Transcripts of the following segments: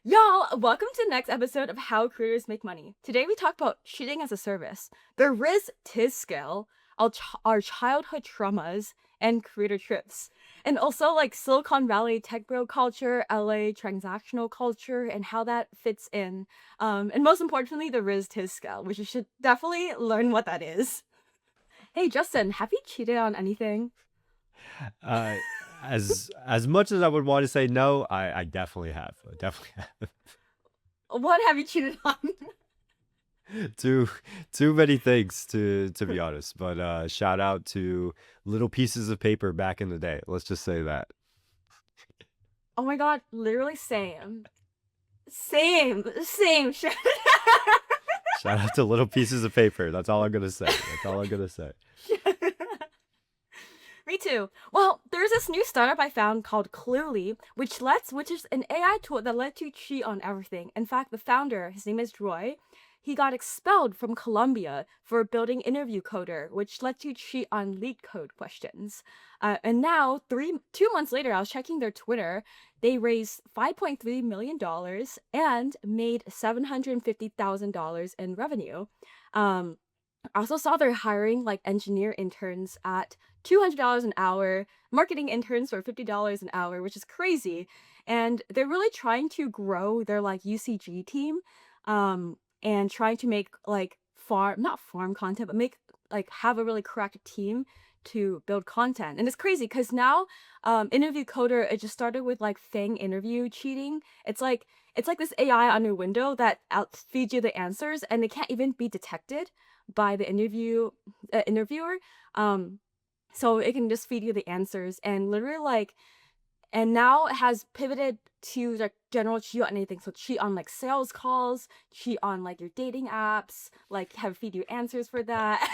Y'all, welcome to the next episode of How Creators Make Money. Today we talk about cheating as a service, the Rizz Tis scale, our childhood traumas, and creator trips. And also like Silicon Valley tech bro culture, LA transactional culture, and how that fits in. And most importantly, the Rizz Tis scale, which you should definitely learn what that is. Hey Justin, have you cheated on anything? Uh, as much as I would want to say no, I definitely have. I definitely have. What have you cheated on? too too many things to be honest. But shout out to little pieces of paper back in the day. Let's just say that. Oh my god, literally same. Same shit. Shout out to little pieces of paper. That's all I'm gonna say. That's all I'm gonna say. Me too. Well, there's this new startup I found called Cluey, which is an AI tool that lets you cheat on everything. In fact, the founder, his name is Roy, he got expelled from Columbia for building Interview Coder, which lets you cheat on lead code questions. And now, 2 months later, I was checking their Twitter. They raised $5.3 million and made $750,000 in revenue. Um, I also saw they're hiring like engineer interns at $200 an hour, marketing interns for $50 an hour, which is crazy. And they're really trying to grow their like UCG team, and trying to make like not farm content, but make like have a really correct team to build content. And it's crazy because now interview coder, it just started with like Fang interview cheating. It's like this AI on your window that out feeds you the answers and it can't even be detected by the interviewer. Um, so it can just feed you the answers and literally like, and now it has pivoted to like general cheat on anything. So cheat on like sales calls, cheat on like your dating apps, like have feed you answers for that.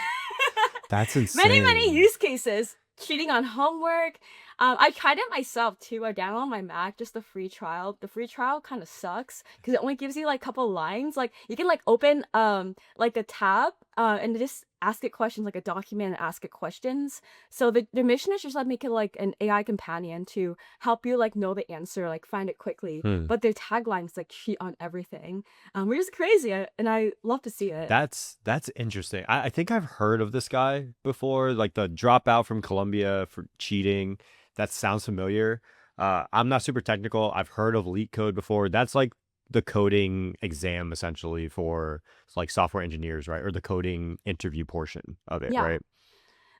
That's Many insane. use cases. Cheating on homework. I tried it myself too. I downloaded on my Mac just the free trial. The free trial kind of sucks because it only gives you like a couple lines. Like you can like open like a tab and just ask it questions like a document and ask it questions. So the mission is just like make it like an AI companion to help you like know the answer, like find it quickly. Hmm. But their tagline is like cheat on everything, which is crazy. And I love to see it. That's interesting. I think I've heard of this guy before, like the dropout from Columbia for cheating. That sounds familiar. I'm not super technical. I've heard of Leak Code before. That's like the coding exam essentially for like software engineers, right? Or the coding interview portion of it, Yeah. right?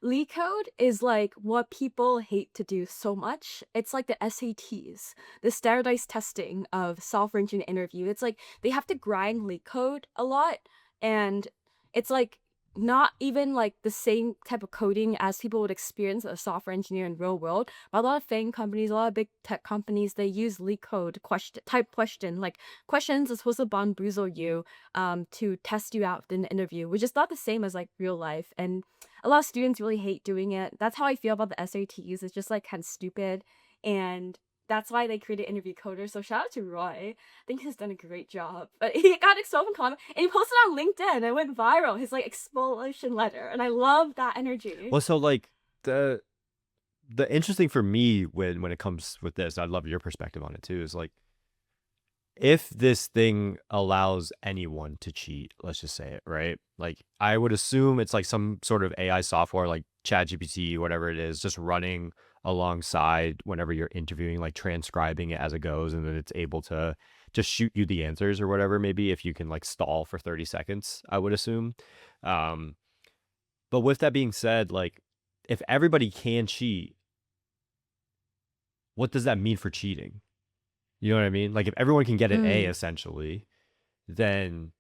Leak code is like what people hate to do so much. It's like the SATs, the standardized testing of software engineer interview. It's like they have to grind leak code a lot, and it's like not even like the same type of coding as people would experience as a software engineer in real world. But a lot of FANG companies, a lot of big tech companies, they use leak code question, like questions are supposed to bamboozle you to test you out in the interview, which is not the same as like real life. And a lot of students really hate doing it. That's how I feel about the SATs. It's just like kind of stupid, and that's why they created Interview Coder. So shout out to Roy. I think he's done a great job. But he got expelled from Columbia, and he posted on LinkedIn. And it went viral. His like expulsion letter, and I love that energy. Well, so like the interesting for me when it comes with this, I'd love your perspective on it too, is like if this thing allows anyone to cheat, let's just say it, right? Like I would assume it's like some sort of AI software like ChatGPT, whatever it is, just running alongside whenever you're interviewing, like transcribing it as it goes, and then it's able to just shoot you the answers or whatever, maybe if you can like stall for 30 seconds, I would assume. Um, but with that being said, like if everybody can cheat, what does that mean for cheating? You know what I mean? Like if everyone can get an A Mm. essentially, then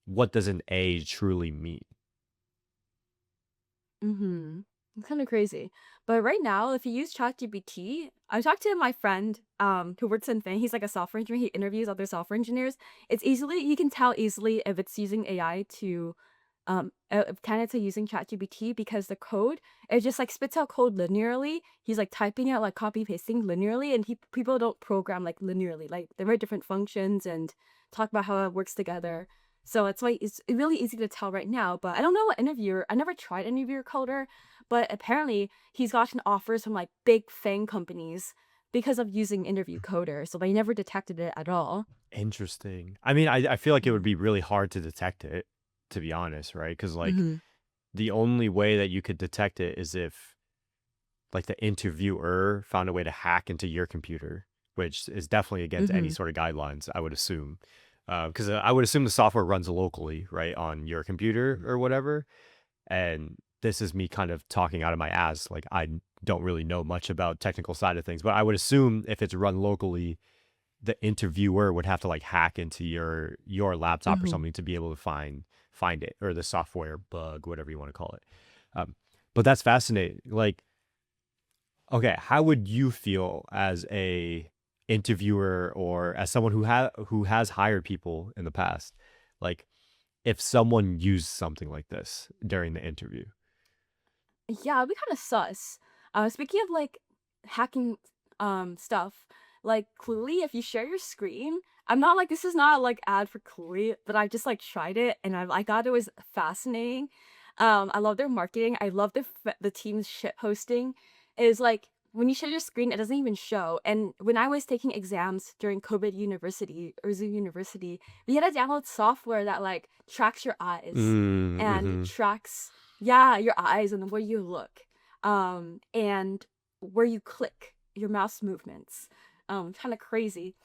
what does an A truly mean? Mm-hmm. It's kind of crazy. But right now, if you use ChatGPT, I talked to my friend who works in Thing. He's like a software engineer. He interviews other software engineers. It's easily you can tell easily if it's using AI to if candidates are using ChatGPT because the code it just like spits out code linearly. He's like typing out like copy pasting linearly, and people don't program like linearly. Like they're very different functions and talk about how it works together. So that's why it's really easy to tell right now. But I don't know what interviewer. I never tried interviewer coder, but apparently he's gotten offers from like big FANG companies because of using interview coder, so they never detected it at all. Interesting. I mean, I feel like it would Yeah. be really hard to detect it, to be honest, right? Because like Mhm. the only way that you could detect it is if like the interviewer found a way to hack into your computer, which is definitely against any Mhm. sort of guidelines, I would assume. Because I would assume the software runs locally, right, on your computer or whatever. And this is me kind of talking out of my ass. Like I don't really know much about technical side of things, but I would assume if it's run locally, the interviewer would have to like hack into your laptop or Mhm. something to be able to find it, or the software bug, whatever you want to call it. Um, but that's fascinating. Like, okay, how would you feel as a interviewer or as someone who has hired people in the past? Like if someone used something like this during the interview. Yeah, it'd be kinda sus. Speaking of, like, hacking, stuff, like, Cluey, if you share your screen, I'm not like this is not, like, ad for Cluey, but I just, like, tried it, and I thought it was fascinating. I love their marketing, I love the team's shit posting. Is like, when you share your screen, it doesn't even show, and when I was taking exams during COVID university or Zoom university, we had to download software that, like, tracks your eyes and Mm-hmm. tracks, yeah, your eyes and where you look, and where you click, your mouse movements. Kind of crazy.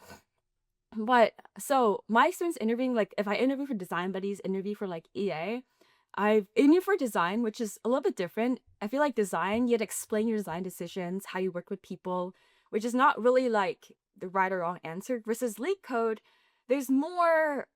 But so my experience interviewing, like if I interview for design buddies, interview for like EA, I've interviewed for design, which is a little bit different. I feel like design, you had to explain your design decisions, how you work with people, which is not really like the right or wrong answer. Versus leak code, there's more,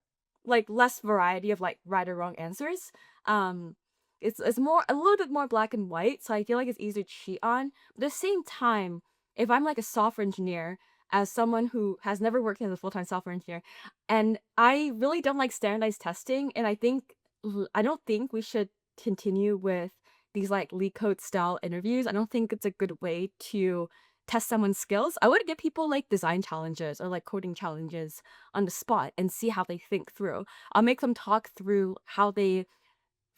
like less variety of like right or wrong answers. Um, it's more a little bit more black and white, so I feel like it's easier to cheat on. But at the same time, if I'm like a software engineer, as someone who has never worked as a full-time software engineer, and I really don't like standardized testing, and I don't think we should continue with these like leak code style interviews. I don't think it's a good way to test someone's skills. I would give people like design challenges or like coding challenges on the spot and see how they think through. I'll make them talk through how they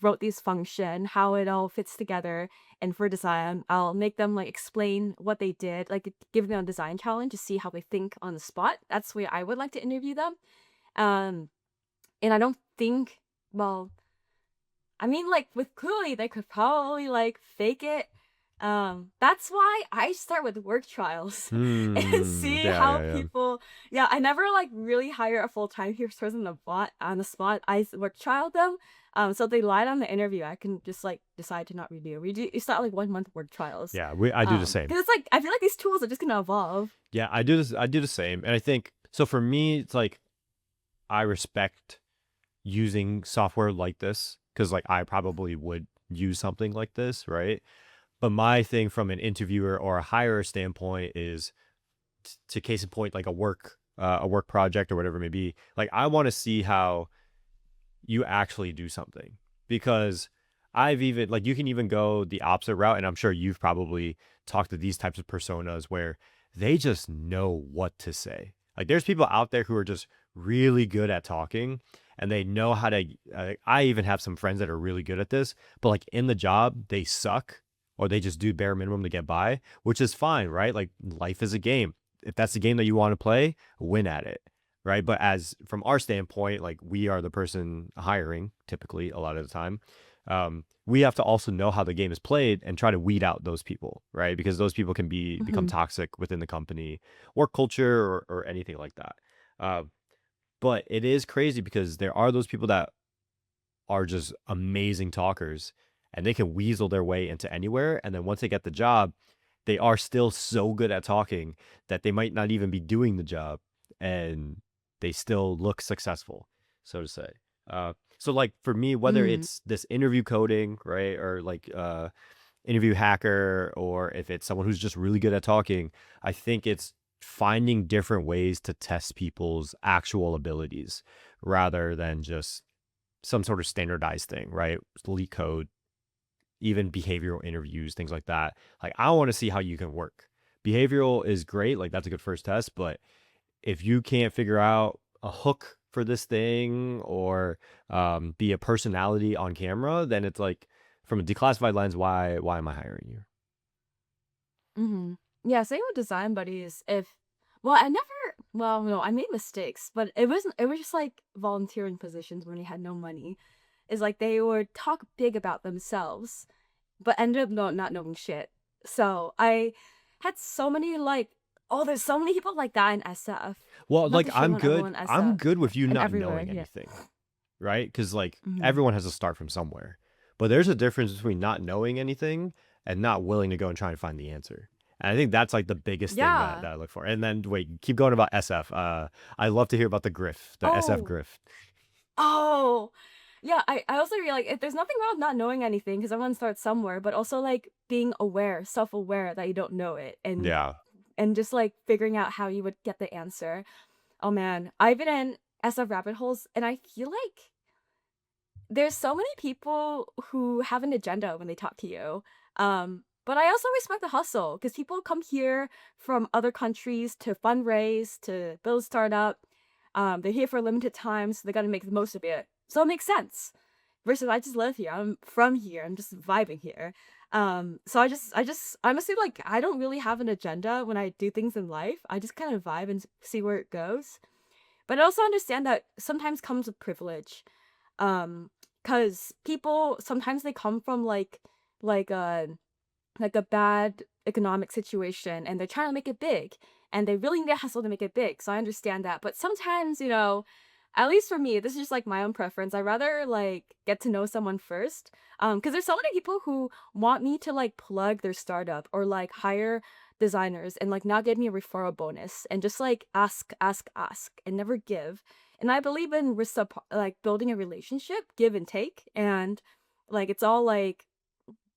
wrote these function, how it all fits together. And for design, I'll make them like explain what they did, like give them a design challenge to see how they think on the spot. That's the way I would like to interview them. Um, and I don't think, well, I mean, like with Cluey, they could probably like fake it. That's why I start with work trials and Hmm. see Yeah, how yeah, yeah. people. Yeah, I never like really hire a full time person on the spot. I work trial them. So if they lied on the interview, I can just like decide to not redo. You start like 1 month work trials. Yeah, I do the same. Because it's like I feel like these tools are just gonna evolve. Yeah, I do this. I do the same, and I think so. For me, it's like I respect using software like this because, like, I probably would use something like this, right? But my thing from an interviewer or a hirer standpoint is to case in point, like a work project or whatever it may be. Like, I want to see how you actually do something because I've even like you can even go the opposite route, and I'm sure you've probably talked to these types of personas where they just know what to say. Like there's people out there who are just really good at talking and they know how to I even have some friends that are really good at this, but like in the job they suck or they just do bare minimum to get by, which is fine, right? Like life is a game. If that's the game that you want to play, win at it, right? But as from our standpoint, like we are the person hiring typically a lot of the time. We have to also know how the game is played and try to weed out those people, right? Because those people can become Hmm. toxic within the company or culture or anything like that. Uh, but it is crazy because there are those people that are just amazing talkers and they can weasel their way into anywhere. And then once they get the job, they are still so good at talking that they might not even be doing the job and they still look successful, so to say. So like for me, whether Mm. it's this interview coding, right, or like interview hacker, or if it's someone who's just really good at talking, I think it's finding different ways to test people's actual abilities rather than just some sort of standardized thing, right? Leak code, even behavioral interviews, things like that. Like, I want to see how you can work. Behavioral is great. Like, that's a good first test. But if you can't figure out a hook for this thing or be a personality on camera, then it's like, from a declassified lens, why am I hiring you? Hmm. Yeah, same with design buddies. If well, I never well, no, I made mistakes, but it was just like volunteering positions when they had no money. Is like they would talk big about themselves, but ended up not knowing shit. So I had so many like oh, there's so many people like that in SF. Well, Not like to shame on everyone in I'm SF good with you and not everywhere. knowing Yeah. anything, right? Because like Hmm. everyone has to start from somewhere. But there's a difference between not knowing anything and not willing to go and try and find the answer. And I think that's like the biggest thing that, Yeah. that I look for. And then wait, keep going about SF. I love to hear about the grift, the SF Oh. grift. Oh. Yeah, I also feel like if there's nothing wrong with not knowing anything because everyone starts somewhere, but also like being aware, self-aware that you don't know it Yeah. and just like figuring out how you would get the answer. Oh man, I've been in SF rabbit holes and I feel like there's so many people who have an agenda when they talk to you. But I also respect the hustle because people come here from other countries to fundraise, to build a startup. They're here for a limited time, so they got to make the most of it. So it makes sense. Versus I just live here. I'm from here. I'm just vibing here. So I just honestly like I don't really have an agenda when I do things in life. I just kind of vibe and see where it goes. But I also understand that sometimes comes with privilege. Um, cause people sometimes they come from like a like a bad economic situation and they're trying to make it big and they really need to hustle to make it big. So I understand that. But sometimes, at least for me, this is just like my own preference. I rather like get to know someone first. Because there's so many people who want me to like plug their startup or like hire designers and like not give me a referral bonus and just like ask and never give. And I believe in like building a relationship, give and take, and like it's all like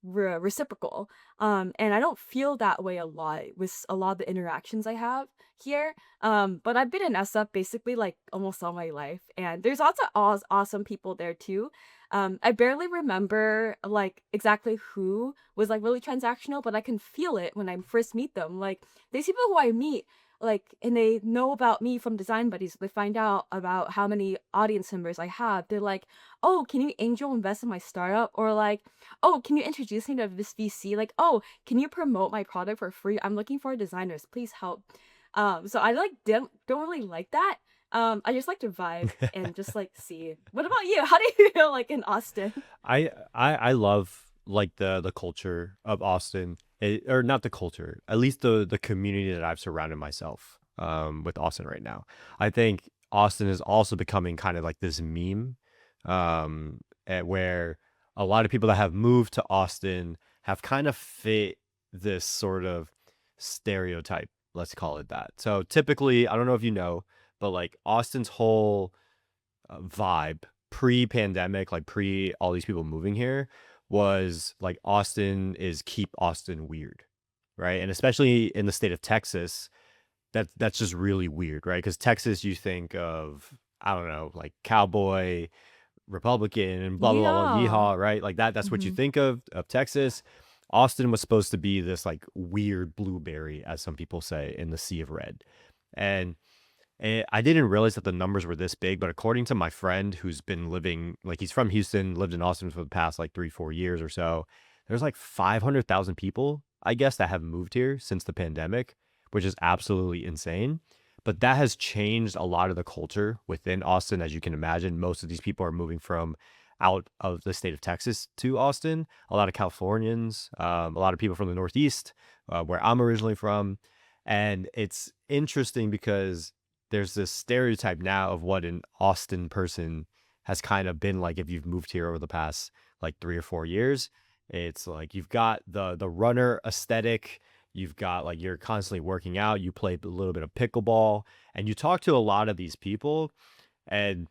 reciprocal. And I don't feel that way a lot with a lot of the interactions I have here. But I've been in SF basically like almost all my life, and there's lots of awesome people there too. I barely remember like exactly who was like really transactional, but I can feel it when I first meet them. Like these people who I meet, like, and they know about me from Design Buddies. They find out about how many audience members I have. They're like, "Oh, can you angel invest in my startup?" Or like, "Oh, can you introduce me to this VC?" Like, "Oh, can you promote my product for free? I'm looking for designers. Please help." So I like don't really like that. I just like to vibe and just like see. What about you? How do you feel like in Austin? I love like the culture of Austin, or not the culture, at least the community that I've surrounded myself with Austin right now. I think Austin is also becoming kind of like this meme, where a lot of people that have moved to Austin have kind of fit this sort of stereotype, let's call it that. So typically, I don't know if you know, but like Austin's whole vibe pre-pandemic, like pre all these people moving here, was like Austin is keep Austin weird, right? And especially in the state of Texas, that's just really weird, right? Because Texas, you think of, I don't know, like cowboy, Republican, and blah blah blah, Yeah. yeehaw, right? Like that's what you Hmm. think of Texas. Austin was supposed to be this like weird blueberry, as some people say, in the sea of red, and I didn't realize that the numbers were this big, but according to my friend who's been living, like he's from Houston, lived in Austin for the past like 3, 4 years or so, there's like 500,000 people, I guess, that have moved here since the pandemic, which is absolutely insane. But that has changed a lot of the culture within Austin, as you can imagine. Most of these people are moving from out of the state of Texas to Austin. A lot of Californians, a lot of people from the Northeast, where I'm originally from. And it's interesting because there's this stereotype now of what an Austin person has kind of been like if you've moved here over the past like 3 or 4 years. It's like you've got the runner aesthetic, you've got like you're constantly working out, you play a little bit of pickleball, and you talk to a lot of these people, and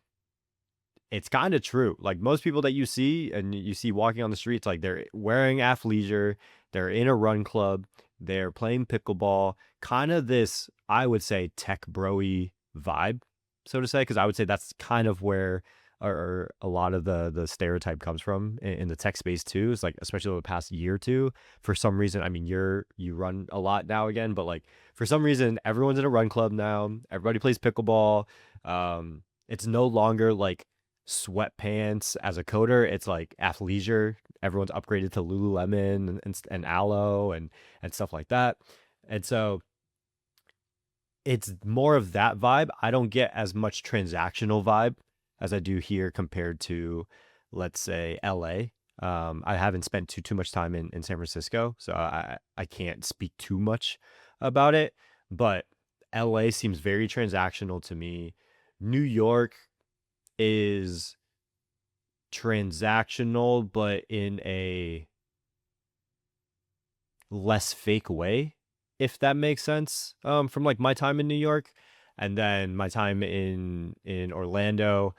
it's kind of true. Like most people that you see and you see walking on the streets, like they're wearing athleisure, they're in a run club, they're playing pickleball, kind of this, I would say, tech broy vibe, so to say, because I would say that's kind of where or a lot of the stereotype comes from in the tech space too. It's like especially over the past year or two. For some reason, I mean, you run a lot now again, but like for some reason, everyone's in a run club now. Everybody plays pickleball. It's no longer like sweatpants as a coder. It's like athleisure. Everyone's upgraded to Lululemon and Aloe and stuff like that. And so it's more of that vibe. I don't get as much transactional vibe as I do here compared to, let's say, LA. I haven't spent too much time in San Francisco, so I can't speak too much about it. But LA seems very transactional to me. New York is transactional, but in a less fake way, if that makes sense. From like my time in New York, and then my time in Orlando.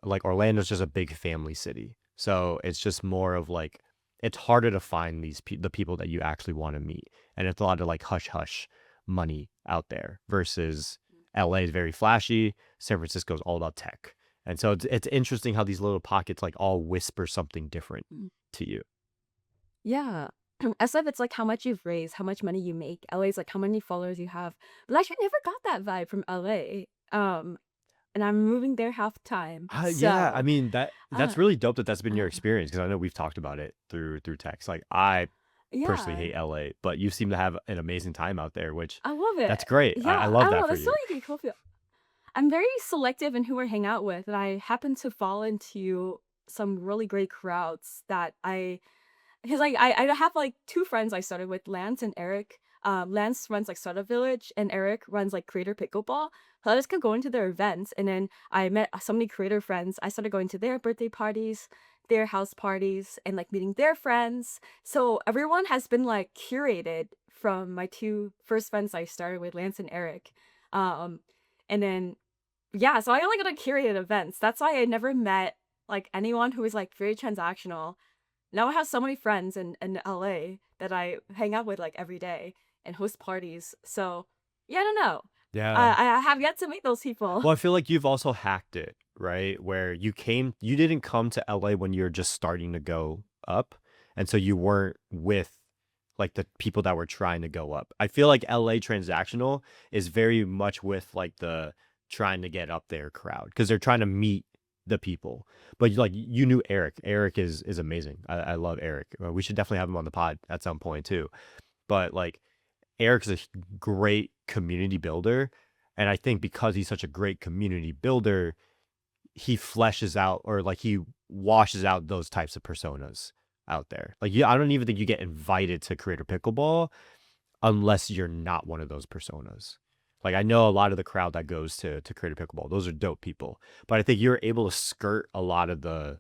Like Orlando's just a big family city, so it's just more of like it's harder to find the people that you actually want to meet, and it's a lot of like hush hush money out there versus LA is very flashy. San Francisco is all about tech, and so it's interesting how these little pockets like all whisper something different Mm. to you. Yeah. SF, it's like how much you've raised, how much money you make. LA is like how many followers you have. But I actually never got that vibe from LA. And I'm moving there half the time. Yeah, I So, mean that's uh, really dope that that's been your uh, experience because I know we've talked about it through text. Like I personally yeah, hate LA, but you seem to have an amazing time out there, which I love that's it. great. I Yeah, I love don't that know. for That's so you. like a cool feel. I'm very selective in who I hang out with, and I happen to fall into some really great crowds that because I have like two friends I started with, Lance and Eric. Lance runs like Startup Village, and Eric runs like Creator Pickleball. So I just kept going to their events, and then I met so many creator friends. I started going to their birthday parties, their house parties, and like meeting their friends. So everyone has been like curated from my two first friends I started with, Lance and Eric. Um, and then yeah, so I only go to curated events. That's why I never met like anyone who is like very transactional. Now I have so many friends in LA that I hang out with like every day and host parties. So yeah, I don't know. Yeah. I have yet to meet those people. Well, I feel like you've also hacked it, right? Where you didn't come to LA when you're just starting to go up. And so you weren't with like the people that were trying to go up. I feel like LA transactional is very much with like the trying to get up there crowd because they're trying to meet the people. But like you knew Eric. Eric is amazing. I love Eric. We should definitely have him on the pod at some point too. But like Eric's a great community builder. And I think because he's such a great community builder, he fleshes out or like he washes out those types of personas out there. Like I don't even think you get invited to Creator Pickleball unless you're not one of those personas. Like I know a lot of the crowd that goes to Creator Pickleball, those are dope people. But I think you're able to skirt a lot of the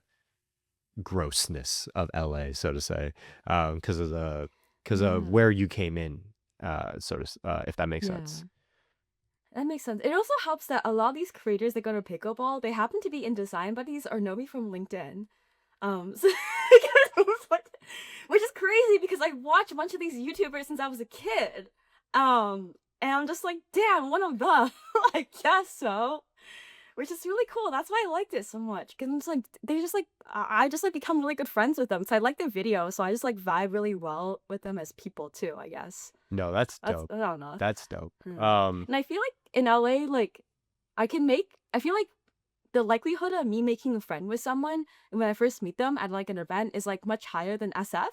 grossness of LA, so to say, because of Yeah. where you came in, if that makes Yeah. sense. That makes sense. It also helps that a lot of these creators that go to pickleball, they happen to be in design buddies or know me from LinkedIn. So, which is crazy because I watch a bunch of these YouTubers since I was a kid. And I'm just like, damn, one of them. I guess so. Which is really cool. That's why I liked it so much. Because I'm just like, they just like, I just like become really good friends with them. So I like their videos. So I just like vibe really well with them as people too, I guess. No, that's That's, dope. I don't know. That's dope. Hmm. And I feel like in LA, like, I feel like the likelihood of me making a friend with someone when I first meet them at like an event is like much higher than SF.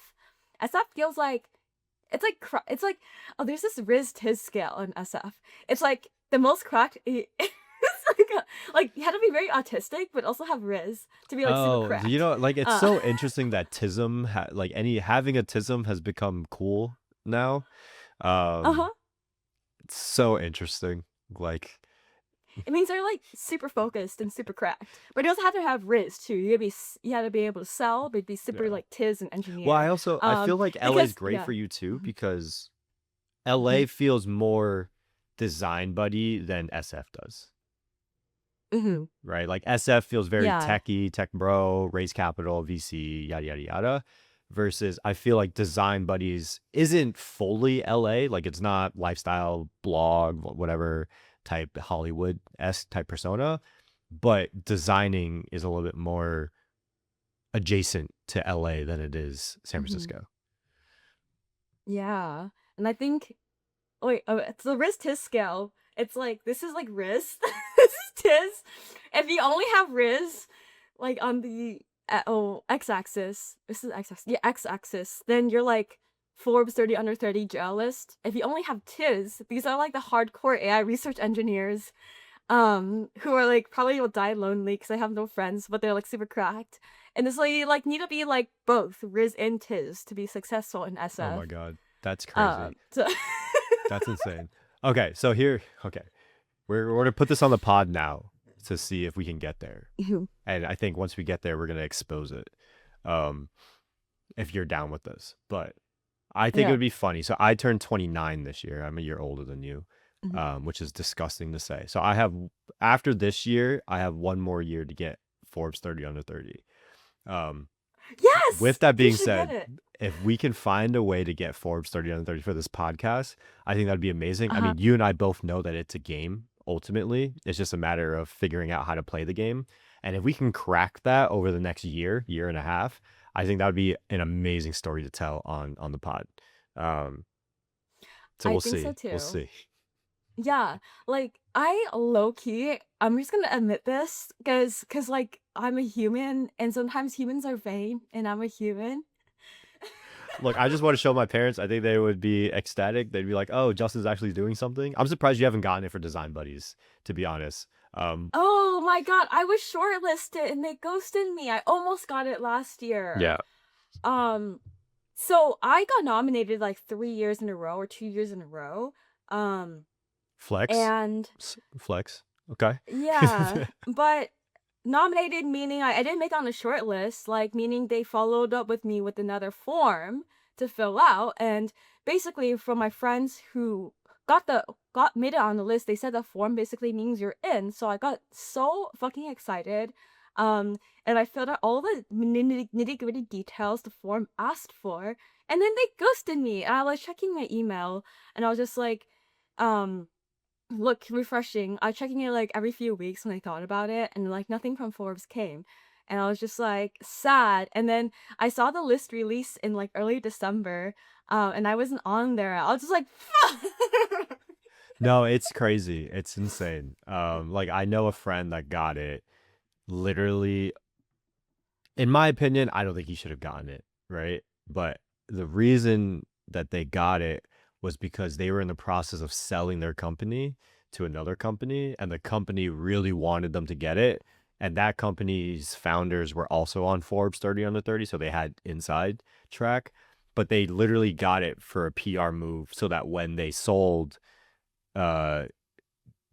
SF feels like it's like oh, there's this Rizz Tis scale in SF. It's like the most cracked. It's like like you had to be very autistic, but also have Rizz to be like super Oh, cracked. like it's Uh, so interesting that tism like any having a tism has become cool now. uh huh. Um, it's so interesting. Like, It means they're like super focused and super cracked, but you also have to have Rizz too. You had to be able to sell, but be super yeah. like Tiz and Well, engineer. I feel like LA is Because great yeah. for you too Mhm. because Mhm. LA feels more design buddy than SF does. Mhm. Right? Like SF feels very Yeah. techy, tech bro, raise capital, VC, yada yada yada. Versus I feel like Design Buddies isn't fully LA, like it's not lifestyle blog, whatever type Hollywood esque type persona, but designing is a little bit more adjacent to LA than it is San Mhm. Francisco. Yeah. And I think wait, oh, it's the Riz Tiz scale. It's like this is like Riz. This is Tiz. If you only have Riz like on the x axis, this is x axis. Yeah, x axis. Then you're like Forbes 30 under 30 jail list. If you only have Tiz, these are like the hardcore AI research engineers, who are like probably will die lonely because they have no friends, but they're like super cracked. And it's like you like need to be like both Rizz and Tiz to be successful in Oh my SF. God. That's crazy. So That's insane. Okay. So here, okay. We're going to put this on the pod now to see if we can get there. And I think once we get there, we're going to expose it. If you're down with this. But I think it Yeah. would be funny. So I turned 29 this year. I'm a year older than you, Mhm. which is disgusting to say. So I have, after this year, I have one more year to get Forbes 30 under 30. With Yes! that You being should get said, it. if we can find a way to get Forbes 30 under 30 for this podcast, I think that'd be amazing. I Uh-huh. mean, you and I both know that it's a game. Ultimately, it's just a matter of figuring out how to play the game. And if we can crack that over the next year and a half, I think that would be an amazing story to tell on the pod. So I we'll think see. so We'll too. see. Yeah, like I low key, I'm just gonna admit this, cause like I'm a human, and sometimes humans are vain, and I'm a human. Look, I just want to show my parents. I think they would be ecstatic. They'd be like, "Oh, Justin's actually doing something." I'm surprised you haven't gotten it for Design Buddies, to be honest. Oh my god, I was shortlisted and they ghosted me. I almost got it last year. Yeah. Um, so I got nominated like 3 years in a row or 2 years in a row. Flex. And Flex. Okay. yeah, but nominated meaning I didn't make it on the short list, like meaning they followed up with me with another form to fill out. And basically from my friends who got made it on the list, they said the form basically means you're in. So I got so fucking excited. And I filled out all the nitty-gritty details the form asked for, and then they ghosted me. And I was checking my email and I was just like, look refreshing. I was checking it like every few weeks when I thought about it, and like nothing from Forbes came. And I was just like sad. And then I saw the list release in like early December, and I wasn't on there. I was just like, fuck! No, it's crazy. It's insane. Like I know a friend that got it. Literally, in my opinion, I don't think he should have gotten it, right? But the reason that they got it was because they were in the process of selling their company to another company, and the company really wanted them to get it. And that company's founders were also on Forbes 30 under 30, so they had inside track. But they literally got it for a PR move so that when they sold, uh,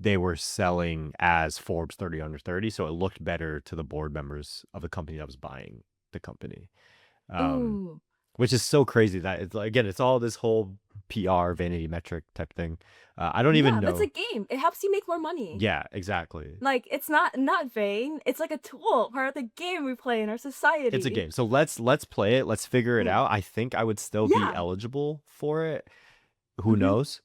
they were selling as Forbes 30 under 30, so it looked better to the board members of the company that was buying the company. Ooh. Which is so crazy that it's like, again, it's all this whole PR vanity metric type thing. I don't even Yeah, but it's a know. game. It helps you make more money. Yeah, exactly. Like it's not vain. It's like a tool, part of the game we play in our society. It's a game. So let's play it. Let's figure it out. I think I would still be Yeah. eligible for it. Who knows?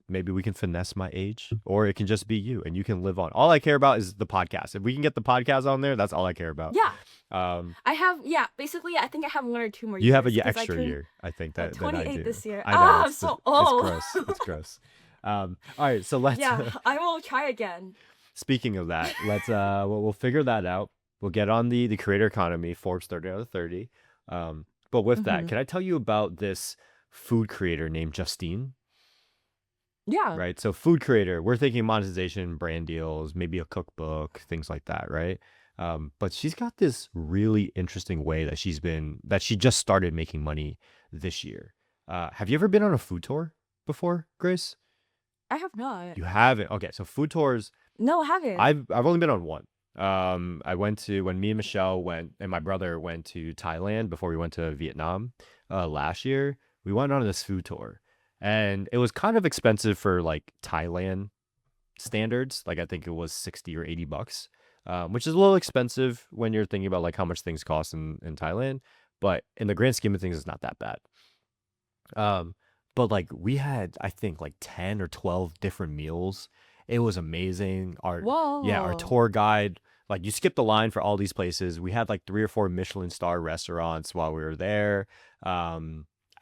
Maybe we can finesse my age, or it can just be you and you can live on. All I care about is the podcast. If we can get the podcast on there, that's all I care about. Yeah. I have, basically I think I have 1 or 2 more years. You have a extra year, I think, that I 28 do. this year. I know. I'm so old. It's gross. It's gross. All right, so let's. Yeah, I will try again. Speaking of that, let's we'll figure that out. We'll get on the creator economy, Forbes 30 out of 30. But with that, can I tell you about this food creator named Justine? Yeah. Right. So food creator, we're thinking monetization, brand deals, maybe a cookbook, things like that, right? But she's got this really interesting way that she just started making money this year. Have you ever been on a food tour before, Grace? I have not. You haven't. Okay, so food tours. No, I haven't. I've only been on one. I went to when me and Michelle went, and my brother went to Thailand before we went to Vietnam last year. We went on this food tour, and it was kind of expensive for like Thailand standards. Like I think it was $60 or $80, which is a little expensive when you're thinking about like how much things cost in Thailand. But in the grand scheme of things, it's not that bad. But like we had, I think like 10 or 12 different meals. It was amazing. Our Whoa. tour guide, like you skip the line for all these places. We had like 3 or 4 Michelin star restaurants while we were there.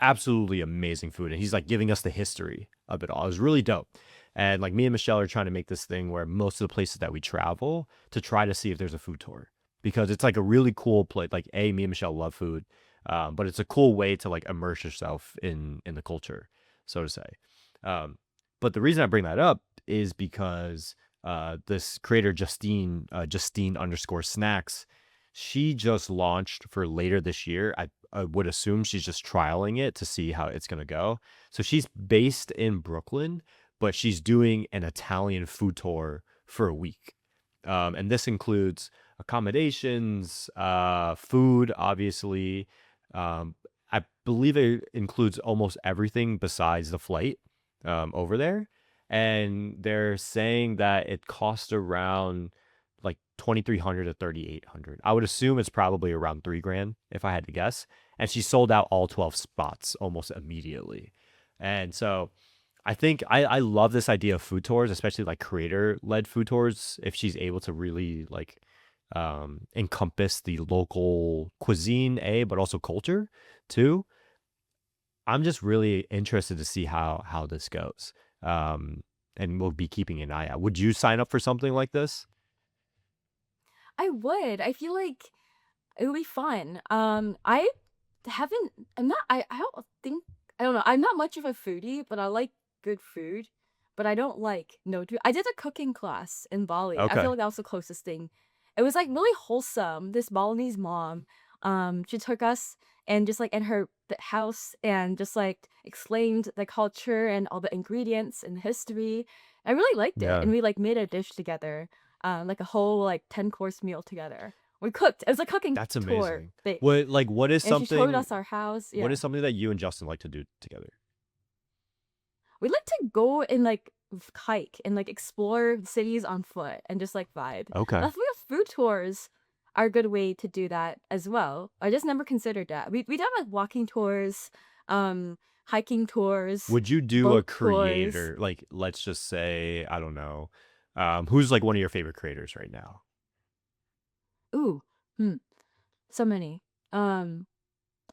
Absolutely amazing food. And he's like giving us the history of it all. It was really dope. And like me and Michelle are trying to make this thing where most of the places that we travel to try to see if there's a food tour, because it's like a really cool place. Like me and Michelle love food. But it's a cool way to like immerse yourself in the culture, so to say. Um, but the reason I bring that up is because this creator Justine underscore snacks, she just launched for later this year. I would assume she's just trialing it to see how it's gonna go. So she's based in Brooklyn, but she's doing an Italian food tour for a week. And this includes accommodations, food, obviously. I believe it includes almost everything besides the flight over there. And they're saying that it costs around like 2,300 to 3,800. I would assume it's probably around 3 grand if I had to guess. And she sold out all 12 spots almost immediately. And so I think I love this idea of food tours, especially like creator led food tours, if she's able to really like encompass the local cuisine, but also culture too. I'm just really interested to see how this goes. And we'll be keeping an eye out. Would you sign up for something like this? I would. I feel like it would be fun. I haven't. I'm not. I don't think. I don't know. I'm not much of a foodie, but I like good food. But I don't like no food. I did a cooking class in Bali. I feel Okay. like that was the closest thing. It was like really wholesome. This Balinese mom, she took us and just like in her house and just like explained the culture and all the ingredients and history. I really liked it, Yeah. and we like made a dish together, like a whole like 10-course meal together. We cooked. It was a cooking That's tour, amazing. What is and she showed something us our house. what Yeah, is something that you and Justin like to do together? we like to go and like hike and like explore cities on foot and just like vibe. Okay. But I feel food tours are a good way to do that as well. I just never considered that. We done like walking tours, hiking tours, Would you do a boat tours. creator, like let's just say, I don't know, who's like one of your favorite creators right now? Ooh, hmm, so many.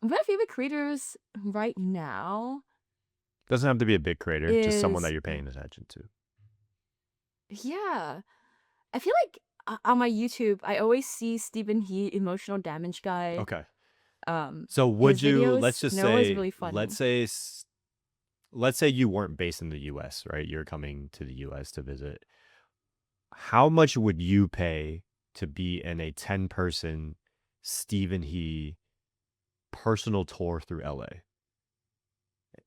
My favorite creators right now Doesn't have to be a big creator, just someone that is you're paying attention to. yeah. I feel like on my YouTube, I always see Stephen He, emotional damage guy. Okay. Um, So his would you, let's videos, just and they're always say, really funny. let's say you weren't based in the US, right? You're coming to the US to visit. How much would you pay to be in a 10-person Stephen He personal tour through LA?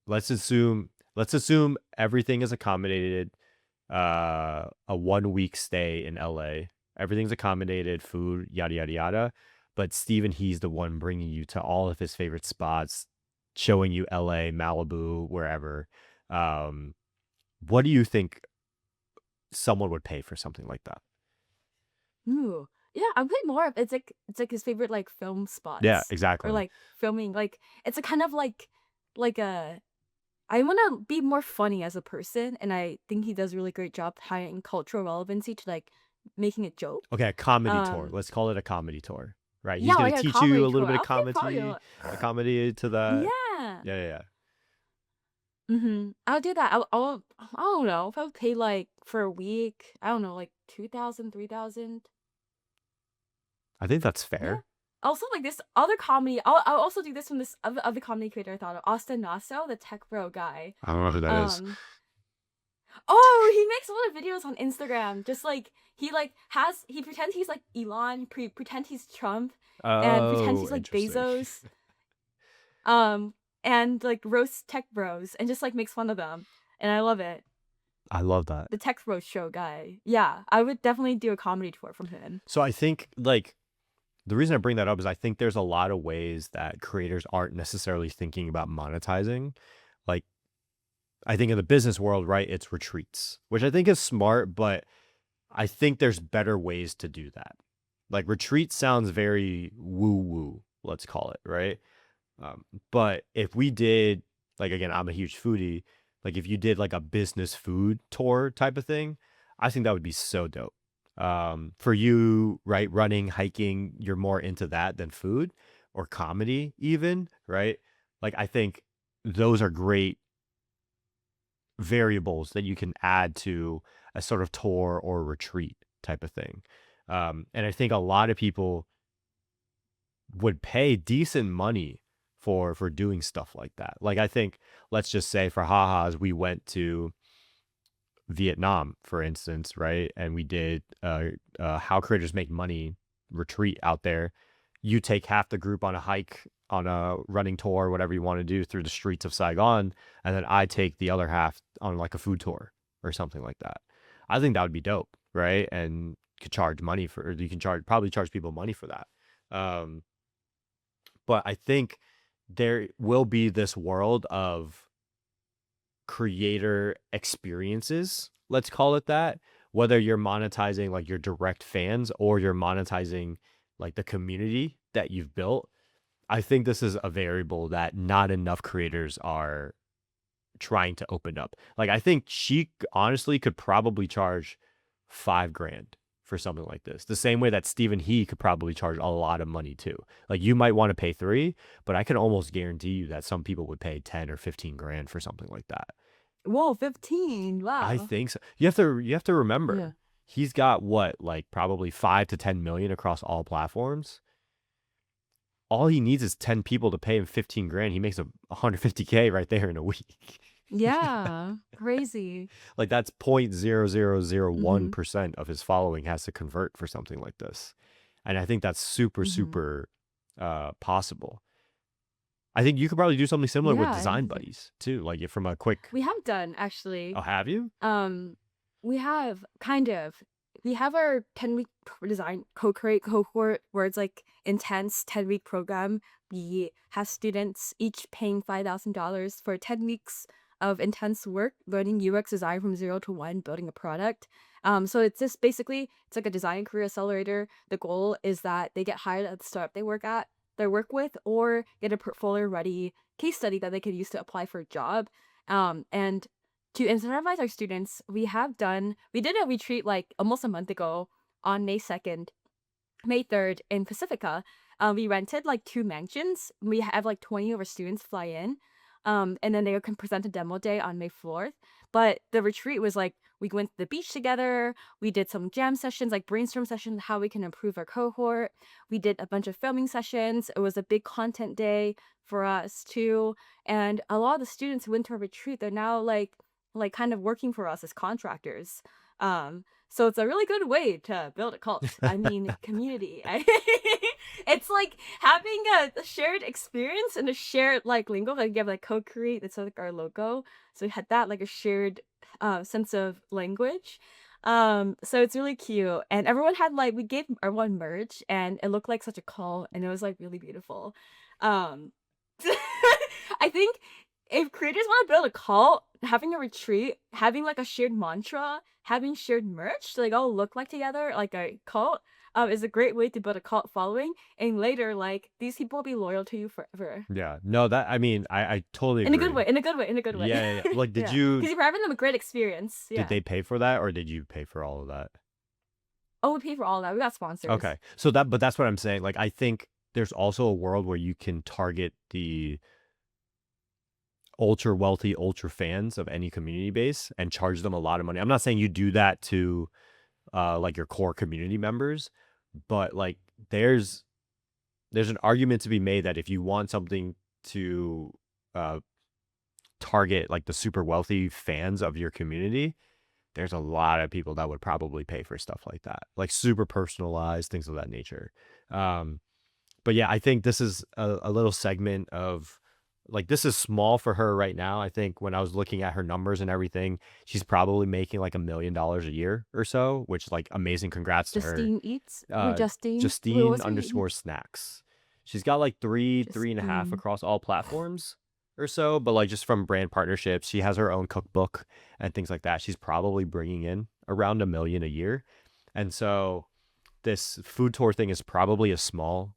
Let's assume let's assume everything is accommodated, a 1 week stay in LA. Everything's accommodated, food, yada yada yada. But Stephen, he's the one bringing you to all of his favorite spots, showing you LA, Malibu, wherever. Um, what do you think someone would pay for something like that? Ooh, yeah, I'm playing more of it's like his favorite like film Yeah, spots or exactly. like filming. Like it's a kind of like a. I want to be more funny as a person, and I think he does a really great job tying cultural relevancy to like making a joke. Okay, a comedy tour. Um, Let's call it a comedy tour, right? He's yeah, gonna like a teach you comedy a little tour. bit of I'll pay probably a comedy to that. yeah. Yeah, yeah, yeah. I'll do that. I don't know if I would pay like for a week. I don't know, like 2,000, 3,000. I think that's Yeah. fair. Also, like this other comedy, I'll also do this from this other comedy creator I thought of, Austin Nasso, the tech bro guy. I don't know who that is. Um, oh, he makes a lot of videos on Instagram. Just like he pretends he's like Elon, pretend he's Trump, and pretend Oh, he's like interesting. Bezos. Um, and like roast tech bros and just like makes fun of them, and I love it. I love that. The tech bros show guy. Yeah, I would definitely do a comedy tour from him. So I think like the reason I bring that up is I think there's a lot of ways that creators aren't necessarily thinking about monetizing. Like I think in the business world, right, it's retreats, which I think is smart, but I think there's better ways to do that. Like retreat sounds very woo woo, let's call it, right? But if we did, like, again, I'm a huge foodie. Like, if you did like a business food tour type of thing, I think that would be so dope. For you, right? Running, hiking, you're more into that than food or comedy, even, right? Like, I think those are great variables that you can add to a sort of tour or retreat type of thing. And I think a lot of people would pay decent money for doing stuff like that. Like I think, let's just say for ha-has, we went to Vietnam, for instance, right? And we did How Creators Make Money retreat out there. You take half the group on a hike, on a running tour, whatever you want to do through the streets of Saigon, and then I take the other half on like a food tour or something like that. I think that would be dope, right? And could charge money for, or you can probably charge people money for that. Um, but I think there will be this world of creator experiences, let's call it that, whether you're monetizing like your direct fans or you're monetizing like the community that you've built. I think this is a variable that not enough creators are trying to open up. Like I think she honestly could probably charge $5,000 for something like this, the same way that Stephen He could probably charge a lot of money too. Like you might want to pay 3, but I can almost guarantee you that some people would pay 10 or 15 grand for something like that. Whoa, 15. I Wow. think so. You have to Yeah. remember, he's got what, like probably 5 to 10 million across all platforms. All he needs is 10 people to pay him 15 grand. He makes 150K right there in a week. Yeah. Crazy. Like that's point zero zero zero one Mhm. percent of his following has to convert for something like this. And I think that's super, Mhm. super possible. I think you could probably do something similar with Yeah, I design think buddies too. Like from a quick, we have done actually. oh, have you? Um, we have kind of. We have our 10-week design co-create cohort where it's like intense 10-week program. We have students each paying $5,000 for 10 weeks of intense work learning UX design from 0 to 1, building a product. So it's just basically it's like a design career accelerator. The goal is that they get hired at the startup they work with, or get a portfolio ready case study that they could use to apply for a job. And to incentivize our students, we did a retreat like almost a month ago on May 2nd, May 3rd in Pacifica. We rented like 2 mansions. We have like 20 of our students fly in. And then they can present a demo day on May 4th. But the retreat was like we went to the beach together. We did some jam sessions, like brainstorm sessions, how we can improve our cohort. We did a bunch of filming sessions. It was a big content day for us too. And a lot of the students who went to our retreat, they're now like kind of working for us as contractors. So it's a really good way to build a cult. I mean, community. It's like having a shared experience and a shared like lingo. Like you have like co-create. That's like our logo. So we had that like a shared sense of language. So it's really cute. And everyone had like we gave everyone merch, and it looked like such a cult, and it was like really beautiful. Um, I think if creators want to build a cult, having a retreat, having like a shared mantra, having shared merch, like all look like together, like a cult, is a great way to build a cult following. And later, like these people will be loyal to you forever. Yeah. No, that, I mean, I totally In a good agree. way, in a good way, in a good way. Yeah, yeah, yeah. Like, Yeah. Because you're having them a great experience. did Yeah. they pay for that, or did you pay for all of that? Oh, we pay for all that. We got sponsors. Okay. So but that's what I'm saying. Like, I think there's also a world where you can target the ultra wealthy, ultra fans of any community base and charge them a lot of money. I'm not saying you do that to like your core community members, but like there's an argument to be made that if you want something to uh target like the super wealthy fans of your community, there's a lot of people that would probably pay for stuff like that, like super personalized things of that nature. Um, but yeah, I think this is a little segment of, like, this is small for her right now. I think when I was looking at her numbers and everything, she's probably making like $1 million a year or so, which is like amazing. Congrats to her. Justine eats. Wait, Justine. Wait, Justine what's her name? underscore snacks. She's got like three and a half Justine. across all platforms or so, but like just from brand partnerships, she has her own cookbook and things like that. She's probably bringing in around $1 million a year. And so this food tour thing is probably a small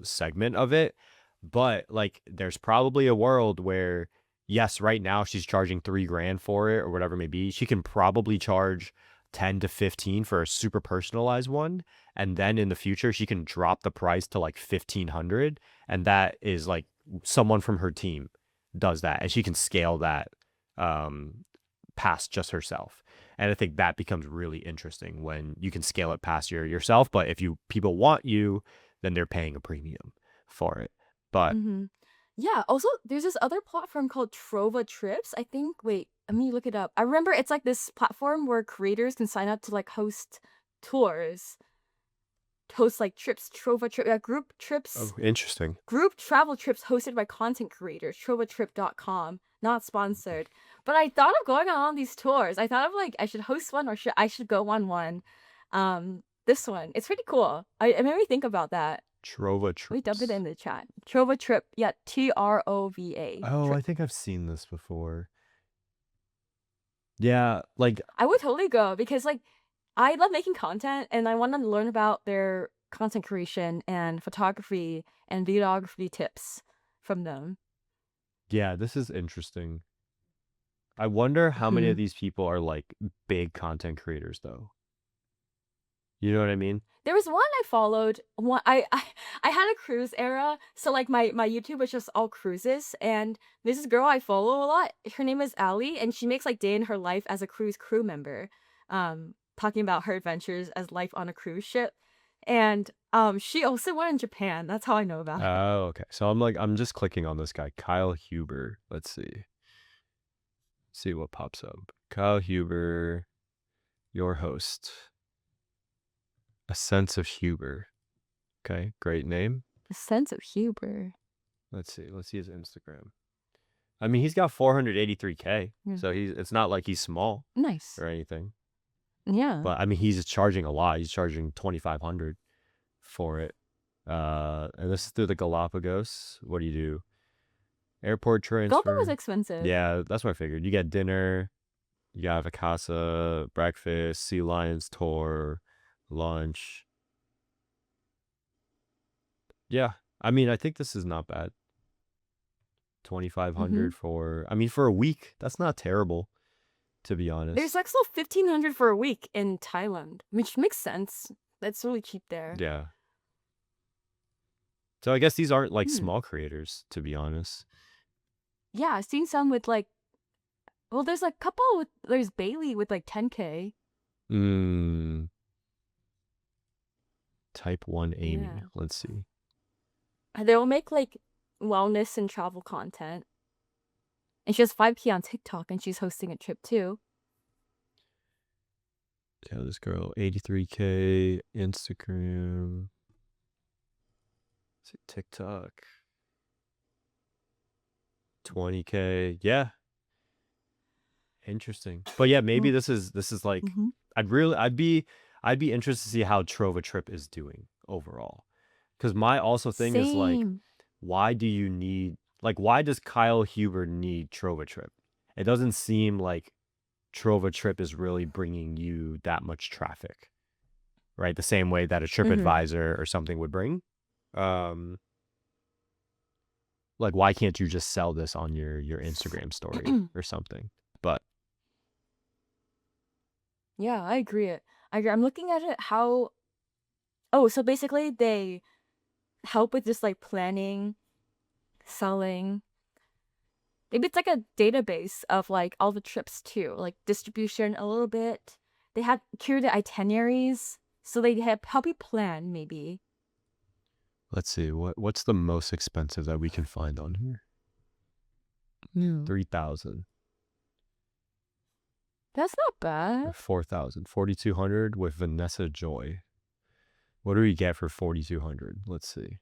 segment of it, but like there's probably a world where, yes, right now she's charging $3,000 for it or whatever it may be. She can probably charge 10 to 15 for a super personalized one, and then in the future she can drop the price to like 1,500, and that is like someone from her team does that, and she can scale that past just herself. And I think that becomes really interesting when you can scale it past yourself, but if people want you, then they're paying a premium for it. But Mm-hmm. Yeah, also there's this other platform called Trova Trips. I think wait, let me look it up. I remember it's like this platform where creators can sign up to like host tours, host like trips, Trova trip, group trips, Oh, interesting. group travel trips hosted by content creators, trovatrip.com. Not sponsored. But I thought of going on these tours. I thought of like I should host one or I should go on one. This one. It's pretty cool. It made me think about that. Trova Let me dump it trips. in the chat. Trova Trip. Yeah, Trova. Oh, I Trip. think I've seen this before. Yeah, like I would totally go because like I love making content and I want to learn about their content creation and photography and videography tips from them. yeah, this is interesting. I wonder how many Hmm. of these people are like big content creators though. You know what I mean? There was one I followed. One I had a cruise era, so like my YouTube was just all cruises. And there's this girl I follow a lot. Her name is Ali, and she makes like day in her life as a cruise crew member, talking about her adventures as life on a cruise ship. And she also went in Japan. That's how I know about her. Oh, okay. So I'm just clicking on this guy, Kyle Huber. Let's see what pops up. Kyle Huber, your host. A sense of Huber. Okay, great name. A sense of humor. Let's see. Let's see his Instagram. I mean, he's got 483K, Yeah. so it's not like he's small Nice. or anything. Yeah. But I mean, he's charging a lot. He's charging 2,500 for it. And this is through the Galapagos. What do you do? Airport Gulper was transfer. expensive. Yeah, that's what I figured. You get dinner, you have a casa, breakfast, sea lions tour, lunch. Yeah, I mean, I think this is not bad. 2,500 for, I mean, for a week, that's not terrible, to be honest. There's like still 1,500 for a week in Thailand, which makes sense. That's really cheap there. Yeah. So I guess these aren't like Hmm. small creators, to be honest. Yeah, I've seen some with like, well, there's a couple with, there's Bailey with like 10K. Type 1 Amy. Yeah. Let's see. They'll make like wellness and travel content. And she has 5K on TikTok and she's hosting a trip too. Yeah, this girl, 83K, Instagram. Let's see, TikTok. 20K. Yeah. Interesting. But yeah, maybe this is like I'd be interested to see how Trova Trip is doing overall. Because my also thing is like, Same. why do you need, like, why does Kyle Huber need Trova Trip? It doesn't seem like Trova Trip is really bringing you that much traffic, right? The same way that a TripAdvisor or something would bring. Like, why can't you just sell this on your Instagram story or something? But Yeah, I agree. I'm looking at it how. Oh, so basically they help with just like planning, selling. Maybe it's like a database of like all the trips too, like distribution a little bit. They have curated itineraries, so they help you plan maybe. let's see, what's the most expensive that we can find on here? 3,000. That's not bad. 4,000. 4,200 with Vanessa Joy. What do we get for 4,200? Let's see.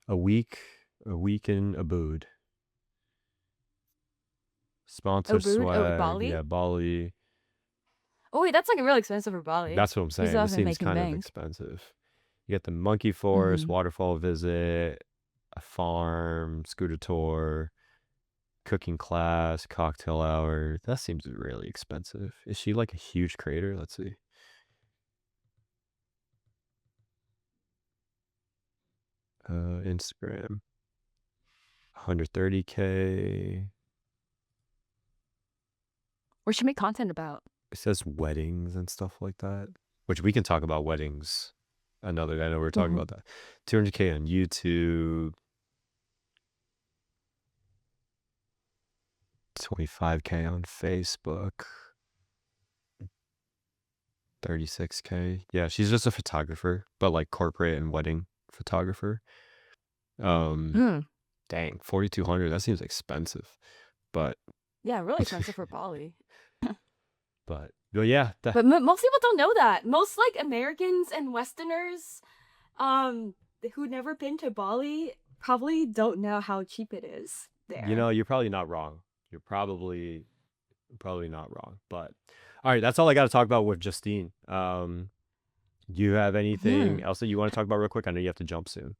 A week in Ubud. Sponsor Ubud? Oh, swag. Bali? Yeah, Bali. Oh wait, that's like really expensive for Bali. That's what I'm He's saying. out This here seems making kind of bank. expensive. You get the monkey forest, waterfall visit, a farm, scooter tour, cooking class, cocktail hour. That seems really expensive. Is she like a huge creator? Let's see. Instagram. 130K. What should make content about? It says weddings and stuff like that, which we can talk about weddings another day. I know we were talking about that. 200K on YouTube. 25K on Facebook. 36K. Yeah, she's just a photographer, but like corporate and wedding photographer. Dang, 4,200. That seems expensive. But Yeah, really expensive for Bali. but yeah, that, But most people don't know that. Most like Americans and Westerners, um, who never been to Bali, probably don't know how cheap it is there. you're probably not wrong. You're probably not wrong. But all right, that's all I got to talk about with Justine. Do you have anything Hmm. else that you want to talk about real quick? I know you have to jump soon.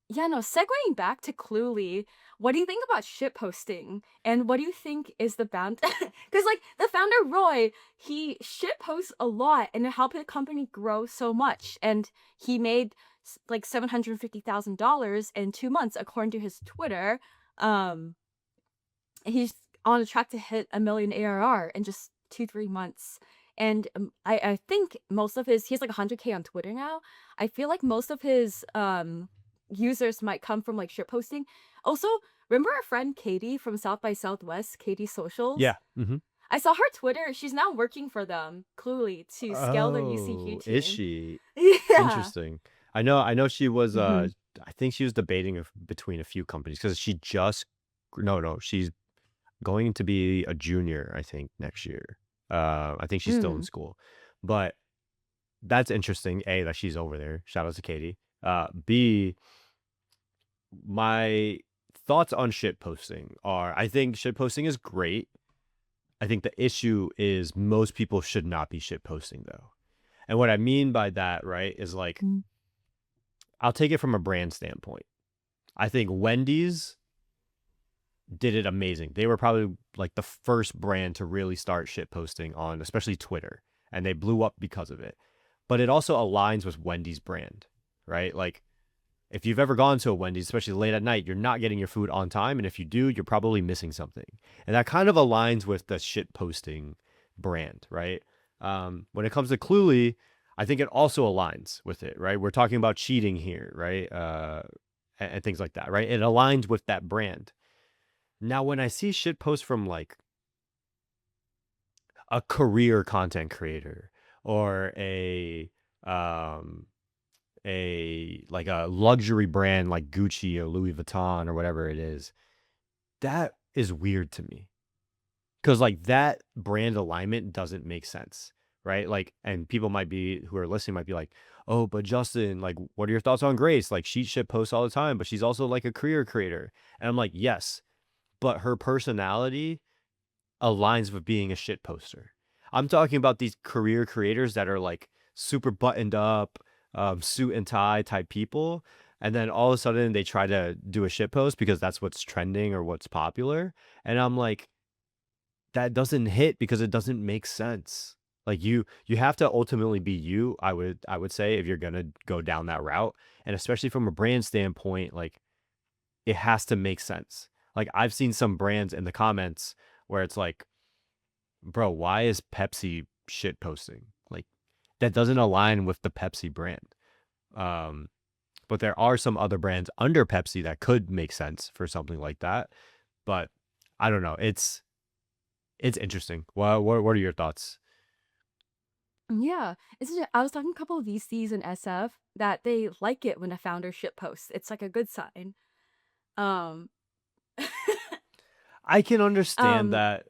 Yeah, no, segueing back to Cluey, what do you think about shit posting? And what do you think is the bound? Because, like, the founder, Roy, he shit posts a lot and it helped the company grow so much. And he made like $750,000 in 2 months, according to his Twitter. Um, he's on a track to hit a million ARR in just 2-3 months. And I think most of he has like 100K on Twitter now. I feel like most of his users might come from like shit posting. Also, remember our friend Katie from South by Southwest, Katie Socials? Yeah. Mm-hmm. I saw her Twitter. She's now working for them, Cluey, to scale their UCG Oh, is team. she? Yeah. Interesting. I know she was Hmm. I think she was debating between a few companies because she just no, she's going to be a junior, I think, next year. I think she's still in Mm. school. But that's interesting. A, that she's over there. Shout out to Katie. B, my thoughts on shit posting are I think shit posting is great. I think the issue is most people should not be shit posting though. And what I mean by that, right, is like I'll take it from a brand standpoint. I think Wendy's did it amazing. They were probably like the first brand to really start shit posting on especially Twitter, and they blew up because of it. But it also aligns with Wendy's brand, right? Like if you've ever gone to a Wendy's, especially late at night, you're not getting your food on time, and if you do, you're probably missing something. And that kind of aligns with the shit posting brand, right? When it comes to Cluey, I think it also aligns with it, right? We're talking about cheating here, right? And things like that, right? It aligns with that brand. Now, when I see shit posts from like a career content creator or um a luxury brand like Gucci or Louis Vuitton or whatever it is, that is weird to me. Cause like that brand alignment doesn't make sense. Right. Like, and people who are listening might be like, oh, but Justin, like, what are your thoughts on Grace? Like, she shit posts all the time, but she's also like a career creator. And I'm like, yes, but her personality aligns with being a shit poster. I'm talking about these career creators that are like super buttoned up, suit and tie type people. And then all of a sudden they try to do a shit post because that's what's trending or what's popular. And I'm like, that doesn't hit because it doesn't make sense. Like you have to ultimately be you, I would say, if you're gonna go down that route. And especially from a brand standpoint, like it has to make sense. Like I've seen some brands in the comments where it's like, bro, why is Pepsi shit posting? Like that doesn't align with the Pepsi brand. Um, but there are some other brands under Pepsi that could make sense for something like that. But I don't know. It's interesting. What are your thoughts? Yeah, I was talking to a couple of VCs and SF that they like it when a founder shit posts. It's like a good sign. Um, I can understand um, that,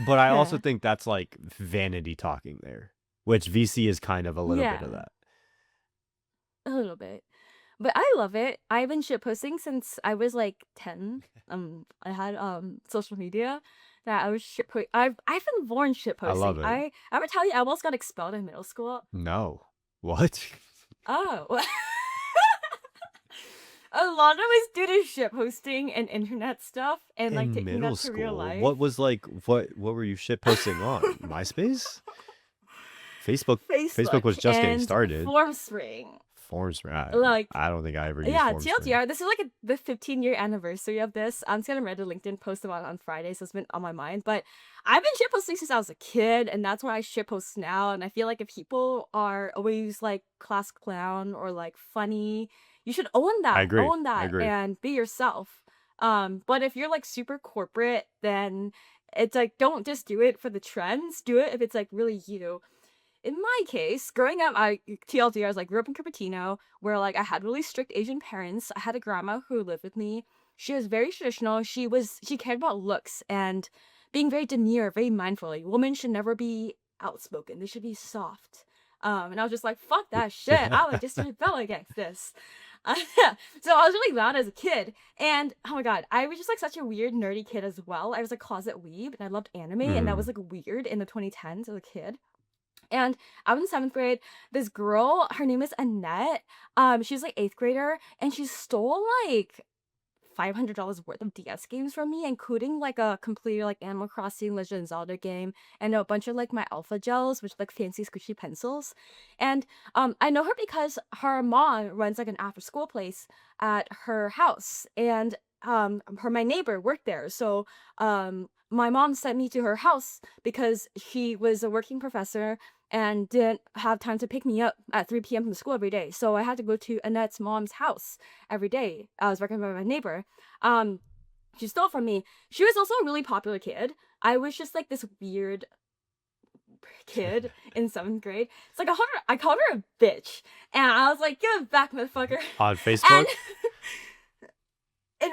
but I also think that's like vanity talking there, which VC is kind of a little bit of yeah, that. a little bit. But I love it. I've been shit posting since I was like 10. I had social media that I was I've been born shit I posting. love it. I ever tell you I almost got expelled in middle school. No. What? Oh. A lot of it was due to shit posting and internet stuff and like In taking middle that to real school, life. what was like what were you shit posting on? MySpace? Facebook Facebook Facebook was just getting and started. Formspring. Forms Like, I don't think I ever used yeah, Formspring. TLDR, this is like the 15-year anniversary of this. I'm just gonna read a LinkedIn post about it on Friday, so it's been on my mind. But I've been shitposting since I was a kid, and that's where I shitpost now. And I feel like if people are always like class clown or like funny, you should I agree. own I that, agree. and be yourself. But if you're like super corporate, then it's like don't just do it for the trends. Do it if it's like really you. in my case, growing up, TLDR, I was like grew up in Cupertino, where like I had really strict Asian parents. I had a grandma who lived with me. She was very traditional. She cared about looks and being very demure, very mindful. Like, women should never be outspoken. They should be soft. And I was just like, fuck that shit. I would just rebel against this. So I was really loud as a kid. And oh my god, I was just like such a weird, nerdy kid as well. I was a closet weeb and I loved anime, and that Mm. was like weird in the 2010s as a kid. And I was in 7th grade. This girl, her name is Annette. She was like 8th grader, and she stole like $500 worth of DS games from me, including like a complete like Animal Crossing Legend of Zelda game and a bunch of like my alpha gels, which are, like fancy squishy pencils. And I know her because her mom runs like an after school place at her house, and my neighbor worked there. So my mom sent me to her house because she was a working professor and didn't have time to pick me up at 3 p.m. from school every day. So I had to go to Annette's mom's house every day. I was working by my neighbor. Um, she stole from me. She was also a really popular kid. I was just like this weird kid in 7th grade. It's like I called her a bitch, and I was like, "Give it back, motherfucker!" On And Facebook? and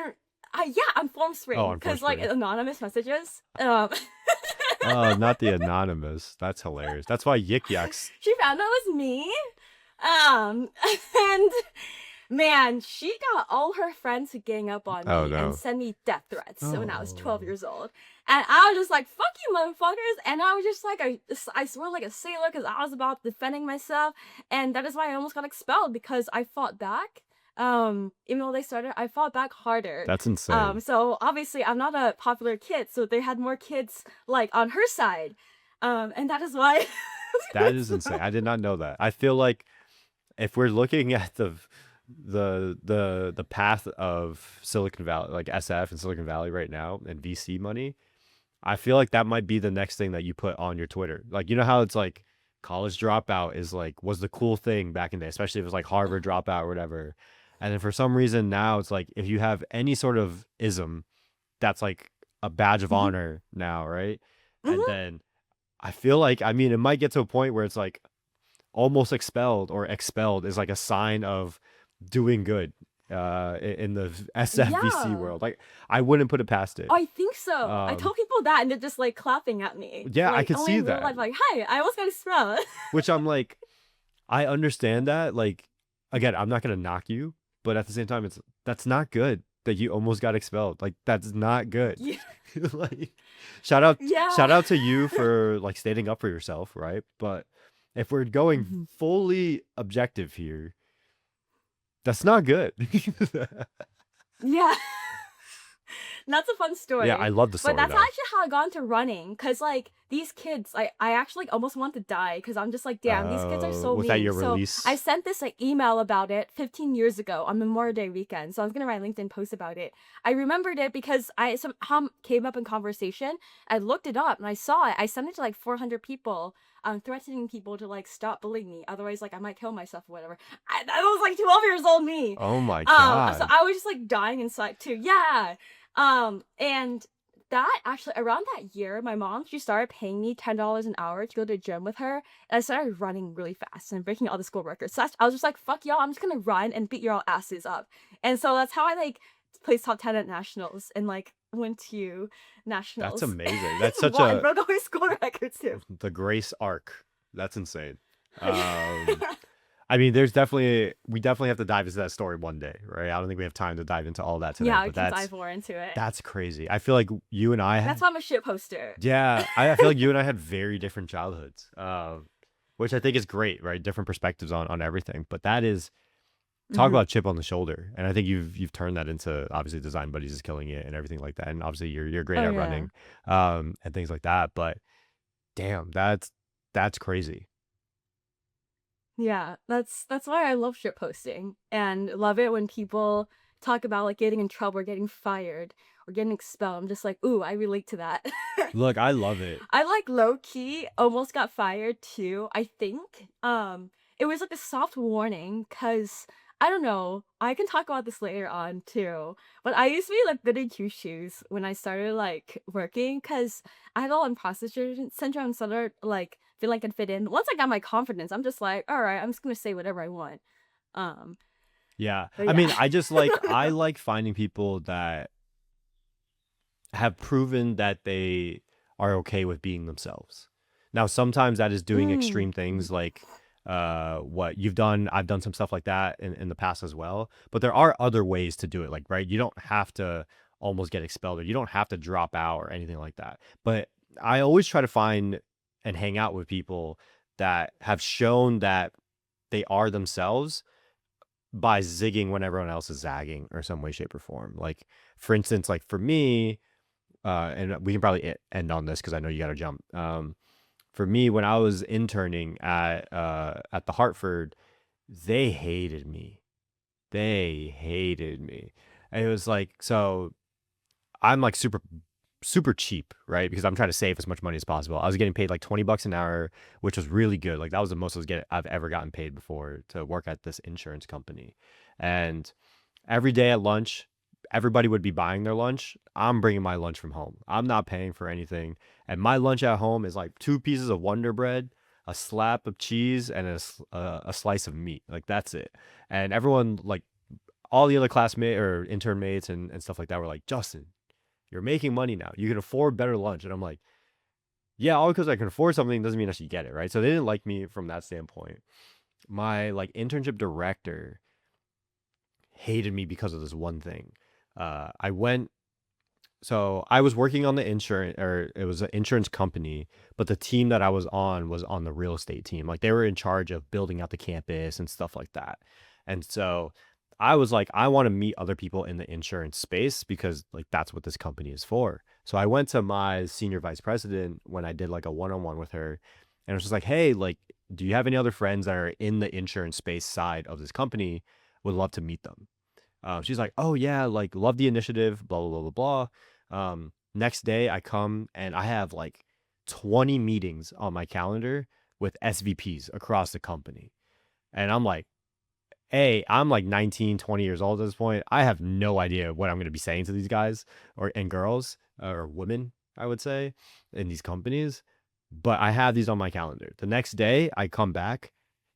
yeah, on Form Oh, Spring, on because like Foursquare. anonymous messages. Oh, not the anonymous. That's hilarious. That's why Yik Yaks. She found out it was me. And man, she got all her friends to gang up on Oh me and no. send me death threats when I was 12 Oh. years old. And I was just like, fuck you, motherfuckers. And I was just like, I swore like a sailor because I was about defending myself. And that is why I almost got expelled, because I fought back. Even though they started, I fought back harder. That's insane. So obviously I'm not a popular kid, so they had more kids like on her side. And that is why. That is insane. I did not know that. I feel like if we're looking at the path of Silicon Valley, like SF and Silicon Valley right now, and VC money, I feel like that might be the next thing that you put on your Twitter. Like, you know how it's like college dropout is like was the cool thing back in the day, especially if it was like Harvard dropout or whatever. And then for some reason now it's like if you have any sort of ism, that's like a badge of Mhm, honor now, right? And mhm. then I feel like, I mean, it might get to a point where it's like almost expelled is like a sign of doing good in the SFVC Yeah. world. Like, I wouldn't put it past it. I think so. I Um, told people that and they're just like clapping at me. yeah, I Like could only see in real that, life, like, hi, I almost got expelled. which I'm like, I understand that. Like, again, I'm not gonna knock you, but at the same time, that's not good that you almost got expelled. Like, that's not good. Yeah. Like, shout out, Yeah. shout out to you for like standing up for yourself, right? But if we're going Mhm. fully objective here, that's not good. Yeah. That's a fun Yeah, I story. love the But story that's though. actually how I got into running. Cause like these kids, I actually almost want to die because I'm just like, damn, these kids are so Was that mean. your So I release? sent this like email about it 15 years ago on Memorial Day weekend. So I was gonna write a LinkedIn post about it. I remembered it because I somehow came up in conversation. I looked it up and I saw it. I sent it to like 400 people, threatening people to like stop bullying me. Otherwise, like I might kill myself or whatever. That was like 12 years old me. Oh my So God. I was just like dying inside too. Yeah. And that actually around that year, my mom, she started paying me $10 an hour to go to the gym with her. And I started running really fast and breaking all the school records. So I was just like, fuck y'all, I'm just gonna run and beat your all asses up. And so that's how I like placed top 10 at nationals and like went to That's nationals amazing. That's and such won, a broke all my school records too. the grace arc. That's insane. Um, I mean, we definitely have to dive into that story one day, right? I don't think we have time to dive into all that today, Yeah, we but can dive more into it. that's crazy. I feel like you and I That's had, why I'm a shit poster. yeah, I feel like you and I had very different childhoods, which I think is great, right? Different perspectives on everything. But that is talk Hmm. about chip on the shoulder, and I think you've turned that into obviously Design Buddies is killing it and everything like that, and obviously you're great Oh at yeah. running, and things like that. But damn, that's crazy. Yeah, that's why I love shit posting and love it when people talk about like getting in trouble or getting fired or getting expelled. I'm just like, ooh, I relate to that. Look, I love it. I like low key almost got fired too, I think. It was like a soft warning because I don't know. I can talk about this later on too. But I used to be like goody two shoes when I started like working because I had all imposter syndrome and started like feel like I can fit in. Once I got my confidence, I'm just like, all right, I'm just gonna say whatever I want. Um, Yeah. but I yeah. mean, I like finding people that have proven that they are okay with being themselves. Now, sometimes that is doing Mm. extreme things like what you've done. I've done some stuff like that in the past as well. But there are other ways to do it. Like, right, you don't have to almost get expelled or you don't have to drop out or anything like that. But I always try to find and hang out with people that have shown that they are themselves by zigging when everyone else is zagging or some way, shape, or form. Like, for instance, like for me, and we can probably end on this because I know you got to jump. For me, when I was interning at the Hartford, they hated me. They hated me. And it was like, so I'm like super cheap, right? Because I'm trying to save as much money as possible. I was getting paid like $20 an hour, which was really good. Like that was the most I've ever gotten paid before to work at this insurance company. And every day at lunch, everybody would be buying their lunch. I'm bringing my lunch from home. I'm not paying for anything. And my lunch at home is like 2 pieces of Wonder Bread, a slab of cheese, and a slice of meat. Like that's it. And everyone, like all the other classmate or intern mates and stuff like that were like, Justin, you're making money now. You can afford better lunch. And I'm like, yeah, all because I can afford something doesn't mean I should get it, right? So they didn't like me from that standpoint. My like internship director hated me because of this one thing. I went, so I was working on the insurance, or it was an insurance company, but the team that I was on the real estate team. Like they were in charge of building out the campus and stuff like that. And so I was like, I want to meet other people in the insurance space because like that's what this company is for. So I went to my senior vice president when I did like a one-on-one with her, and it was just like, hey, like, do you have any other friends that are in the insurance space side of this company? Would love to meet them. She's like, oh yeah, like love the initiative, blah blah blah blah blah. Next day I come and I have like 20 meetings on my calendar with SVPs across the company, and I'm like, hey, I'm like 19, 20 years old at this point. I have no idea what I'm going to be saying to these guys or and girls or women, I would say, in these companies. But I have these on my calendar. The next day I come back,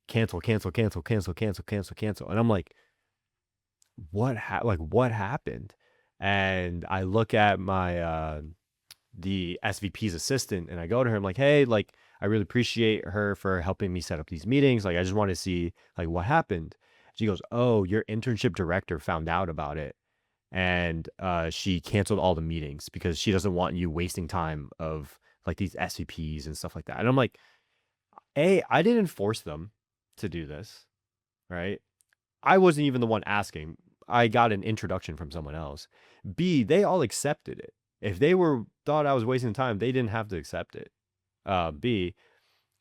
cancel, cancel, cancel, cancel, cancel, cancel, cancel, and I'm like, what happened? And I look at my the SVP's assistant and I go to her. I'm like, hey, like I really appreciate her for helping me set up these meetings. Like I just want to see like what happened. She goes, oh, your internship director found out about it and she canceled all the meetings because she doesn't want you wasting time of like these SVPs and stuff like that. And I'm like, A, I didn't force them to do this, right? I wasn't even the one asking. I got an introduction from someone else. B, they all accepted it. If they were thought I was wasting time, they didn't have to accept it. B,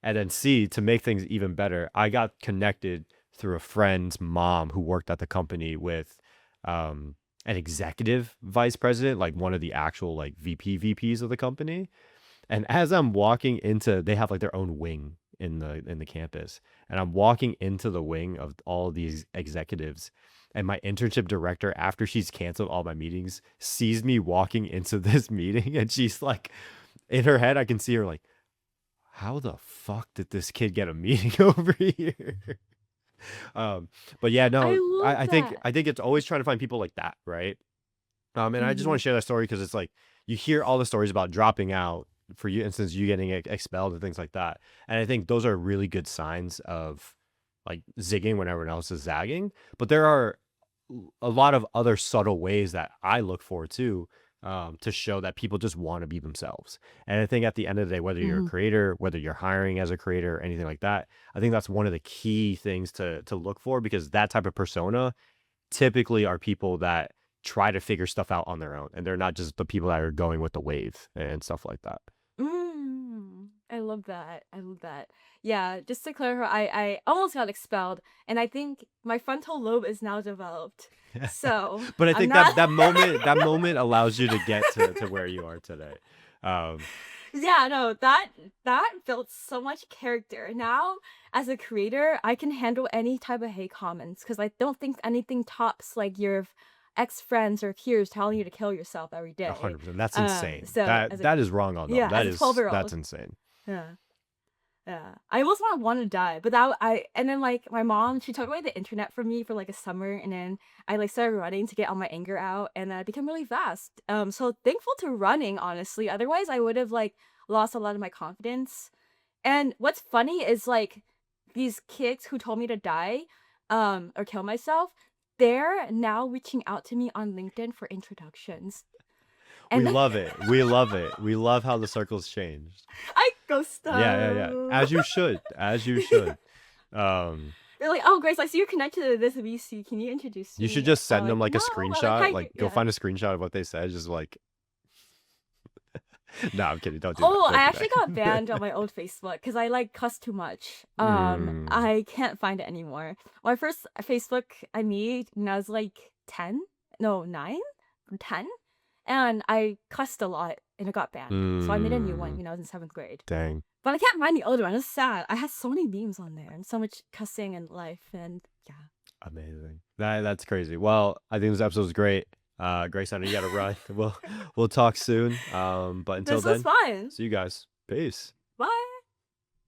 and then C, to make things even better, I got connected through a friend's mom who worked at the company with an executive vice president, like one of the actual like VPs of the company. And as I'm walking into, they have like their own wing in the campus, and I'm walking into the wing of all these executives, and my internship director, after she's canceled all my meetings, sees me walking into this meeting, and she's like, in her head, I can see her like, how the fuck did this kid get a meeting over here? um, but yeah, I no, love that. I think it's always trying to find people like that, right? And I just want Hmm. to share that story because it's like you hear all the stories about dropping out for you, instance, you getting expelled and things like that. And I think those are really good signs of like zigging when everyone else is zagging. But there are a lot of other subtle ways that I look for too, to show that people just want to be themselves. And I think at the end of the day, whether you're a Hmm. creator, whether you're hiring as a creator, or anything like that, I think that's one of the key things to look for because that type of persona typically are people that try to figure stuff out on their own and they're not just the people that are going with the wave and stuff like that. I love that. I love that. Yeah, just to clarify, I almost got expelled, and I think my frontal lobe is now developed. So But I I'm think not. that moment allows you to get to where you are today. um Yeah, no, that built so much character. Now, as a creator, I can handle any type of hate comments because I don't think anything tops like your ex friends or peers telling you to kill yourself every day. 100%, that's insane. So as a That is wrong on them. yeah, as a 12-year That's old, insane. yeah. Yeah. I almost want to die, but that and then like my mom, she took away the internet from me for like a summer, and then I like started running to get all my anger out, and I became really fast. So thankful to running, honestly. Otherwise, I would have like lost a lot of my confidence. And what's funny is like these kids who told me to die, or kill myself, they're now reaching out to me on LinkedIn for introductions. We And love it. We love it. We love how the circle's changed. I ghost Yeah, yeah, yeah. them. As you should. As you should. They're like, "Oh, Grace, I see you're connected to this VC. Can you introduce You me?" should just I'm send them like, like a "No." Like, screenshot. "Hi." Like go Yeah. find a screenshot of what they said. Just like, no, I'm kidding. Don't do that. Oh, I Don't do actually got that. banned on my old Facebook because I like cuss too much. Mm, I can't find it anymore. My first Facebook I made when I was like 10, no, 9, 10, and I cussed a lot and it got banned. So I made a new one mm, when I was in 7th grade. dang. But I can't find the old one. It's sad. I had so many memes on there and so much cussing in life, and yeah. Amazing. That's crazy. Well, I think this episode was great. Grace, I know you gotta run. We'll talk soon. But until This was then, fun. see you guys. Peace. Bye.